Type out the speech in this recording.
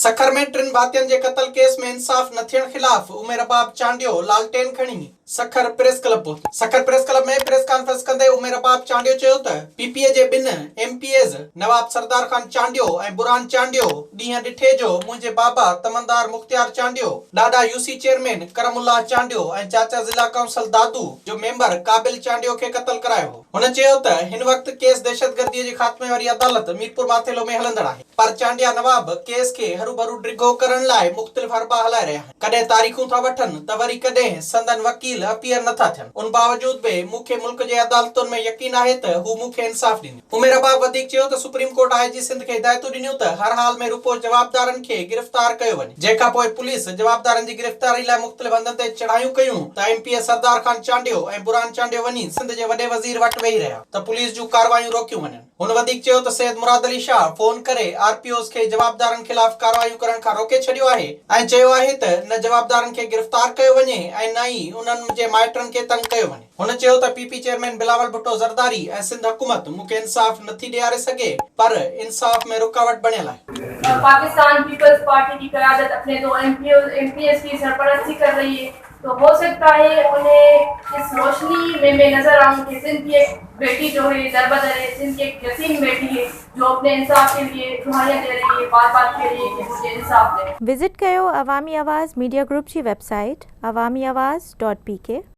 सखर में 3 भातियुनि जे क़त्ल केस में इंसाफ न थियण खिलाफ उमेर अबाब चांडियो लालटेन खणी सखर प्रेस क्लब में प्रेस कॉन्फ्रेंस कंदे उमेर अबाब चांडियो चयो त पीपीए जे 2 एमपीएस नवाब सरदार खान चांडियो ऐं बुरहान चांडियो ॾींहं ॾिठे जो मुंहिंजे बाबा तमनदार मुख्तियार चांडियो ॾाॾा यूसी चेयरमैन करमुल्ला चांडियो ऐं चाचा ज़िला काउंसिल दादू जो मेंबर काबिल चांडियो खे क़त्ल करायो हो। हुन चयो त हिन वक्त केस दहशतगर्दी जे खात्मे वारी अदालत मीरपुर माथेलो में हलंदड़ आहे, पर चांडिया नवाब केस खे हरू-भरू डिघो करण लाइ मुख़्तलिफ़ हरबा हलाए रहिया आहिनि। कॾहिं तारीख़ूं था वठनि त वरी कॾहिं संदन वकील अपीयर नथा थियनि। उन बावजूद बि मूंखे मुल्क जे अदालतुनि में यकीन आहे त हू मूंखे इंसाफ ॾींदी। उमेर अबाब वधीक चयो त सुप्रीम कोर्ट आईजी सिंध खे हिदायतूं ॾिनियूं त हर हाल में रुपो जवाबदारनि खे गिरफ़्तार कयो वञे, जंहिंखां पोइ पुलिस जवाबदारनि जी गिरफ़्तारी लाइ मुख़्तलिफ़ हंधनि ते चढ़ायूं कयूं त एमपीएस सरदार खान चांडियो ऐं बुरहान चांडियो वञी सिंध जे वॾे वज़ीर वटि वेही रहिया त पुलिस जूं कार्रवायूं रोकियूं वञनि। हुन वधीक चयो त सैयद मुराद अली शाह फोन करे आरपीओस खे जवाबदारनि खिलाफ़ कार्रवायूं करण खां रोके छॾियो आहे ऐं चयो आहे त न जवाबदारनि खे गिरफ़्तार कयो वञे ऐं न ई उन्हनि जे माइटनि खे तंग कयो वञे। हुन चयो त पीपी चेयरमैन बिलावल भुट्टो ज़रदारी ऐं सिंध हुकूमत मूंखे इंसाफ नथी ॾियारे सघे, पर इंसाफ में रुकावट बणियल आहे। पाकिस्तान पीपल्स पार्टी की क़यादत अपने 2 एमपीएस की सरपरस्ती कर रही है, तो हो सकता है उन्हें इस रोशनी में मैं नजर आऊं कि सिंध की एक बेटी जो है दरबदर है, सिंध की एक यतीम बेटी है जो अपने इंसाफ के लिए दुआएं दे रही है, बार-बार कह रही है कि मुझे इंसाफ दे। विजिट कयो अवामी आवाज़ मीडिया ग्रुप की वेबसाइट awamiawaz.pk।